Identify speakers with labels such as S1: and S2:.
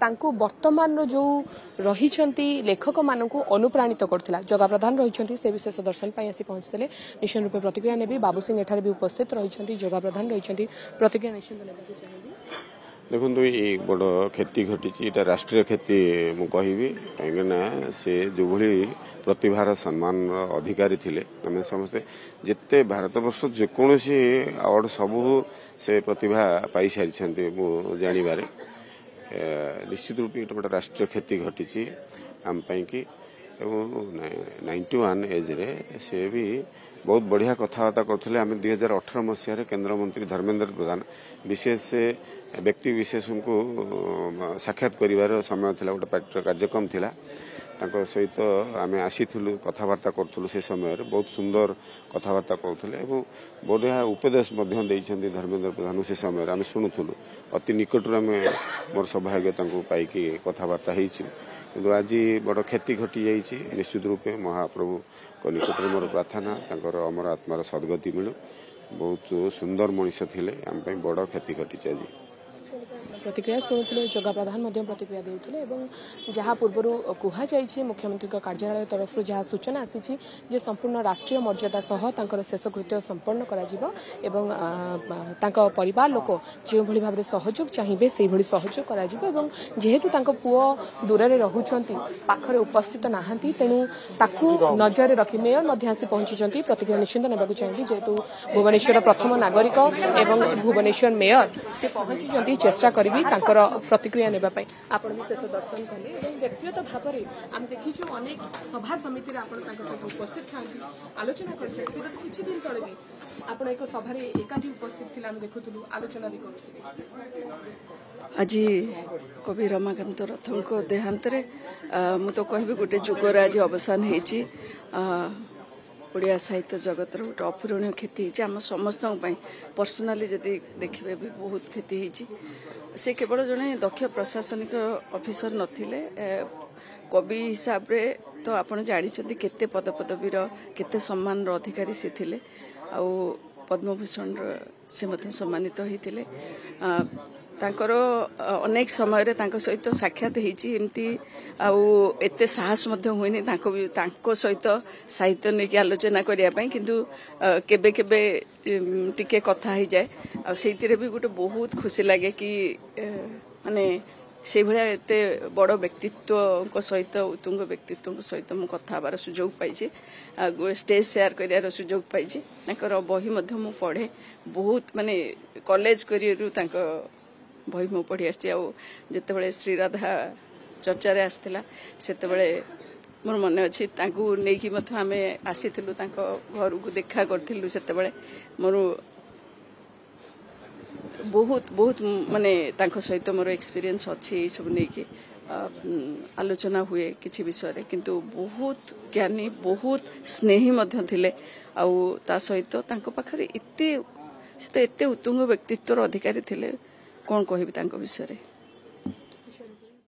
S1: तांको वर्तमान जो रही लेखक मानू अनुप्राणित करथिला जगा प्रधान रही से विशेष दर्शन पाई आसी पहुंचते निश्चित रूपे प्रतिक्रिया नेबी बाबू सिंह एठार भी उपस्थित रही जगा प्रधान रही प्रतिक्रिया निश्चित नेबाकु चाहिए।
S2: देखो ये बड़ क्षति घटी राष्ट्रीय क्षति मु कहि कहीं से जो भली प्रतिभार सम्मान अधिकारी थिले आम समस्ते जिते भारत वर्ष जेकोसी अवार्ड सबू से प्रतिभा पाई सारी मु जानवर निश्चित रूप गोटे राष्ट्रीय क्षति घटी आम कि 91 एज रे से भी बहुत बढ़िया कथबार्ता करते आम 2018 मसीह केंद्र मंत्री धर्मेंद्र प्रधान विशेष व्यक्ति विशेष को साक्षात कर समय था गोटे पार्टी कार्यक्रम थिला सहित आम आसी कथबार्ता करूँ से समय बहुत सुंदर कथबार्ता करुले बढ़िया उपदेश धर्मेंद्र प्रधान से समय आम शुणुलु अति निकट आम मोर सौभाग्य पाई कथबार्ता किंतु आज बड़ क्षति घटी जाइए निश्चित रूपे महाप्रभु को निकट में मोर प्रार्थना अमर आत्मार सद्गति मिलू बहुत सुंदर मनीष थे आम बड़ क्षति घटी आज
S1: प्रतिक्रिया शुणुले जगा प्रधान प्रतिक्रिया देते जहाँ पूर्व कहुई मुख्यमंत्री कार्यालय तरफ जहाँ सूचना आसी संपूर्ण राष्ट्रीय मर्यादा सह शेषकृत्य संपन्न परिवार लोक जो भाव में सहयोग चाहिए से भाई सहयोग कर जेहेतु पुओ दूर में रोचंती पाखरे उपस्थित नहांती तेणु ताकू नजर रखी मेयर आसी पहुंची प्रतिक्रिया निश्चित नेबाकु चाहिए जेहेतु भुवनेश्वर प्रथम नागरिक एवं भुवनेश्वर मेयर से पहुंची चेष्टा करी प्रतिक्रिया नेबा पाई आपण भी शेष दर्शन कले व्यक्तिगत भाव में आम देखीचु अनेक सभा समिति उपस्थित था आलोचना कर किसी दिन तले भी आपण एक सभा एकाठी उपस्थित थिला हम देखुथुलु आलोचना भी करूथुलु।
S3: आज कवि रमाकांत रथंक देहांत मु तो कहबी गोटे जुगर आज अवसान होईची ओडिया साहित्य जगतर गोटे अपूरणीय क्षति आम समस्त पर्सनाली जदि देखिए भी बहुत क्षति होईची से केवल जड़े दक्ष प्रशासनिक ऑफिसर नथिले कवि हिसाब रे तो आपण जानी केते पदपदवीर केते सम्मान अधिकारी से थिले आउ पद्मभूषण से मध्य सम्मानित होइतिले तांकर अनेक समय रे तांको सहित साक्षात होईची एमती आउ एते साहस मध्य होइनी तांको सहित साहित्य नेकी आलोचना करिया पई किंतु केबे केबे टिके कथा हो जाए आ सेइतिरे भी गोटे बहुत खुशी लगे कि माने से भाया एते बड़ व्यक्तित्व सहित उत्तुंग व्यक्तित्व सहित मु कथा हबार सुजोग पाइछि स्टेज शेयर करियार सुजोग पाइछि तांकर बही मध्य मु पढ़े बहुत माने कॉलेज करियरु तांको बही मु पढ़ी आछि आ जेतेबेले श्रीराधा चर्चा रे आस्थिला सेतेबेले मोर मन अच्छी नहीं मत आम आसीलु घर को देखा करूँ से मोर बहुत बहुत माने सहित मोर एक्सपीरियंस अच्छी सब नहीं आलोचना हुए किसी विषय किंतु बहुत ज्ञानी बहुत स्नेही थिले आउ ता सहित पाखरे एते उत्तुंग व्यक्तित्वर अधिकारी थिले कौन कहबी विषय।